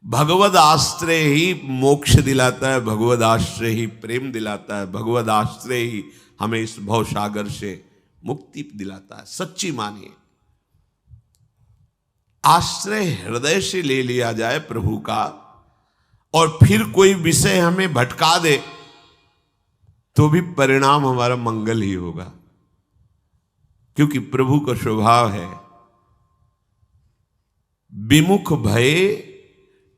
भगवद आश्रय ही मोक्ष दिलाता है, भगवद आश्रय ही प्रेम दिलाता है, भगवद आश्रय ही हमें इस भव सागर से मुक्ति दिलाता है। सच्ची मानिए, आश्रय हृदय से ले लिया जाए प्रभु का, और फिर कोई विषय हमें भटका दे तो भी परिणाम हमारा मंगल ही होगा, क्योंकि प्रभु का स्वभाव है विमुख भय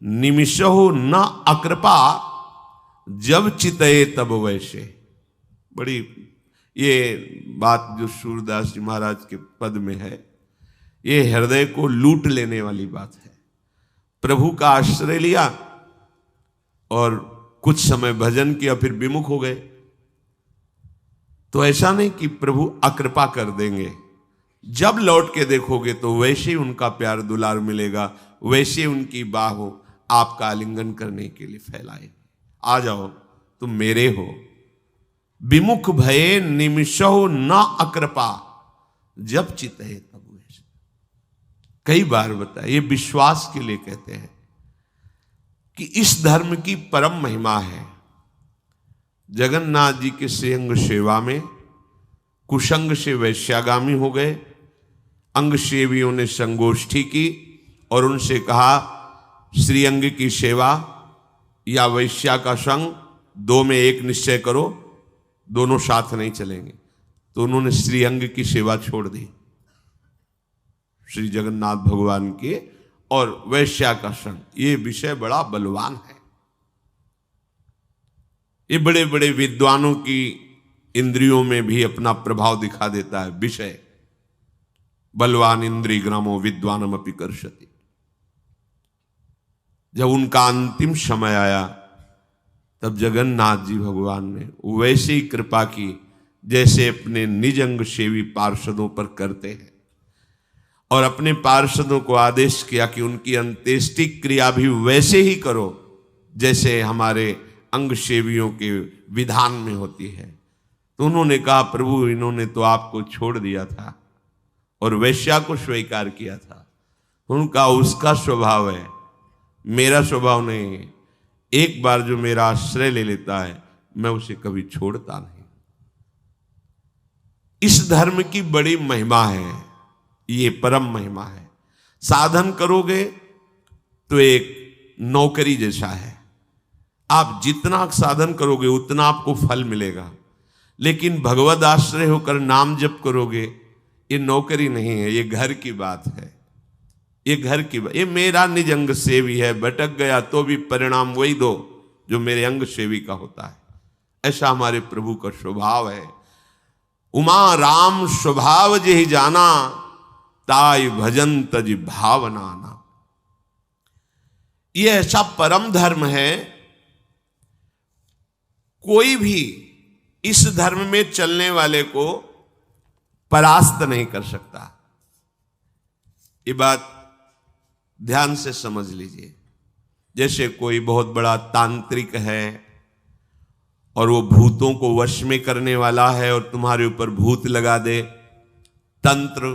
निमिषो न अकृपा, जब चितये तब वैसे। बड़ी ये बात जो सूरदास जी महाराज के पद में है, ये हृदय को लूट लेने वाली बात है। प्रभु का आश्रय लिया और कुछ समय भजन किया, फिर विमुख हो गए, तो ऐसा नहीं कि प्रभु अकृपा कर देंगे। जब लौट के देखोगे तो वैसे ही उनका प्यार दुलार मिलेगा, वैसे उनकी बाह आपका आलिंगन करने के लिए फैलाए। आ जाओ तुम मेरे हो। विमुख भये निमिषो न अकृपा, जब चितये तब वैसे। कई बार बताया, ये विश्वास के लिए कहते हैं कि इस धर्म की परम महिमा है। जगन्नाथ जी के श्रीअंग सेवा में कुशंग से वैश्यागामी हो गए। अंग सेवियों ने संगोष्ठी की और उनसे कहा श्रीअंग की सेवा या वैश्या का संग, दो में एक निश्चय करो, दोनों साथ नहीं चलेंगे। तो उन्होंने श्रीअंग की सेवा छोड़ दी श्री जगन्नाथ भगवान के, और वैश्या का संग। ये विषय बड़ा बलवान है। ये बड़े बड़े विद्वानों की इंद्रियों में भी अपना प्रभाव दिखा देता है विषय। बलवान इंद्रिय ग्रामो विद्वानम अपि कर्षति। जब उनका अंतिम समय आया तब जगन्नाथ जी भगवान ने वैसे ही कृपा की जैसे अपने निज अंग सेवी पार्षदों पर करते हैं, और अपने पार्षदों को आदेश किया कि उनकी अंत्येष्टि क्रिया भी वैसे ही करो जैसे हमारे अंग सेवियों के विधान में होती है। तो उन्होंने कहा प्रभु, इन्होंने तो आपको छोड़ दिया था और वैश्या को स्वीकार किया था। उनका उसका स्वभाव है, मेरा स्वभाव नहीं है। एक बार जो मेरा आश्रय ले लेता है मैं उसे कभी छोड़ता नहीं। इस धर्म की बड़ी महिमा है, ये परम महिमा है। साधन करोगे तो एक नौकरी जैसा है, आप जितना साधन करोगे उतना आपको फल मिलेगा। लेकिन भगवद आश्रय होकर नाम जप करोगे, ये नौकरी नहीं है, ये घर की बात है। ये घर की बात, ये मेरा निज अंग सेवी है, भटक गया तो भी परिणाम वही दो जो मेरे अंग सेवी का होता है। ऐसा हमारे प्रभु का स्वभाव है। उमा राम स्वभाव जे जाना, ताई भजन तज भावना ना। ये ऐसा परम धर्म है, कोई भी इस धर्म में चलने वाले को परास्त नहीं कर सकता। ये बात ध्यान से समझ लीजिए। जैसे कोई बहुत बड़ा तांत्रिक है और वो भूतों को वश में करने वाला है और तुम्हारे ऊपर भूत लगा दे, तंत्र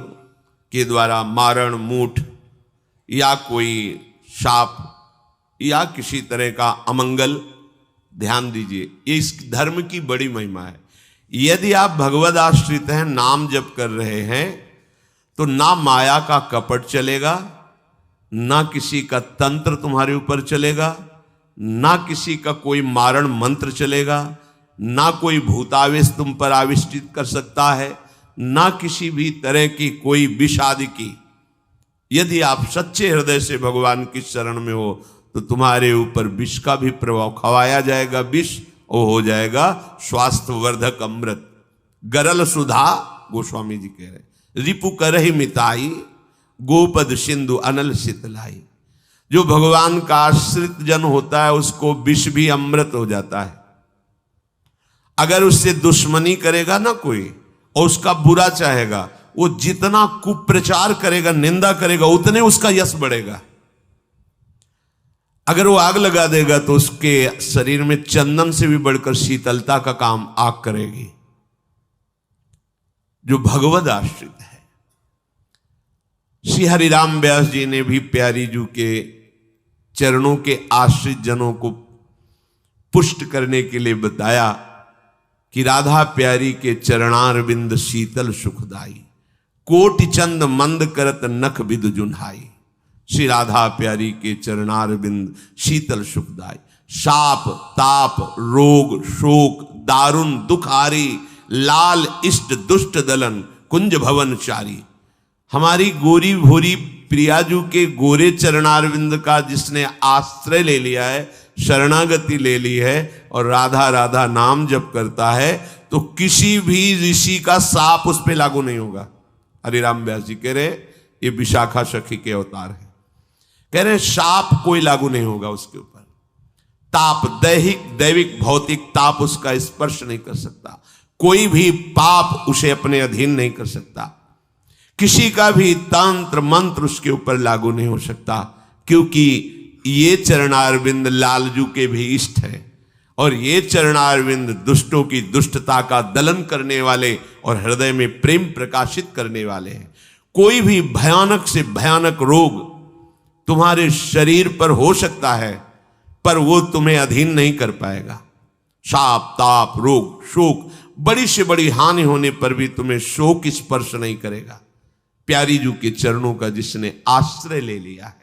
के द्वारा मारण मूठ या कोई शाप या किसी तरह का अमंगल, ध्यान दीजिए, ये इस धर्म की बड़ी महिमा है। यदि आप भगवद आश्रित हैं, नाम जप कर रहे हैं, तो ना माया का कपट चलेगा, ना किसी का तंत्र तुम्हारे ऊपर चलेगा, ना किसी का कोई मारण मंत्र चलेगा, ना कोई भूतावेश तुम पर आविष्टित कर सकता है, ना किसी भी तरह की कोई विष आदि की। यदि आप सच्चे हृदय से भगवान की शरण में हो तो तुम्हारे ऊपर विष का भी प्रभाव खवाया जाएगा, विष वो हो जाएगा स्वास्थ्यवर्धक अमृत। गरल सुधा, गोस्वामी जी कह रहे, रिपु करहि मिताई, गोपद सिंधु अनल शीतलाई। जो भगवान का आश्रित जन होता है उसको विष भी अमृत हो जाता है। अगर उससे दुश्मनी करेगा ना कोई और उसका बुरा चाहेगा, वो जितना कुप्रचार करेगा, निंदा करेगा, उतने उसका यश बढ़ेगा। अगर वो आग लगा देगा तो उसके शरीर में चंदन से भी बढ़कर शीतलता का काम आग करेगी। जो भगवद आश्रित है। श्री हरिराम व्यास जी ने भी प्यारी जू के चरणों के आश्रित जनों को पुष्ट करने के लिए बताया कि राधा प्यारी के चरणारविंद शीतल सुखदाई, कोटि चंद मंद करत नख बिदु जुन्हाई। श्री राधा प्यारी के चरणारविंद शीतल सुखदाई। शाप ताप रोग शोक दारुण दुख हारी, लाल इष्ट दुष्ट दलन कुंज भवन चारी। हमारी गोरी भोरी प्रियाजू के गोरे चरणारविंद का जिसने आश्रय ले लिया है, शरणागति ले ली है और राधा राधा नाम जप करता है, तो किसी भी ऋषि का साप उस पर लागू नहीं होगा। हरिराम व्यास जी कह रहे ये विशाखा सखी के अवतार है, कह रहे शाप कोई लागू नहीं होगा उसके ऊपर। ताप दैविक भौतिक ताप उसका स्पर्श नहीं कर सकता, कोई भी पाप उसे अपने अधीन नहीं कर सकता, किसी का भी तंत्र मंत्र उसके ऊपर लागू नहीं हो सकता, क्योंकि ये चरणारविंद लालजू के भी इष्ट है और ये चरणारविंद दुष्टों की दुष्टता का दलन करने वाले और हृदय में प्रेम प्रकाशित करने वाले हैं। कोई भी भयानक से भयानक रोग तुम्हारे शरीर पर हो सकता है, पर वो तुम्हें अधीन नहीं कर पाएगा। शाप ताप रोग शोक, बड़ी से बड़ी हानि होने पर भी तुम्हें शोक स्पर्श नहीं करेगा। प्यारी जू के चरणों का जिसने आश्रय ले लिया है,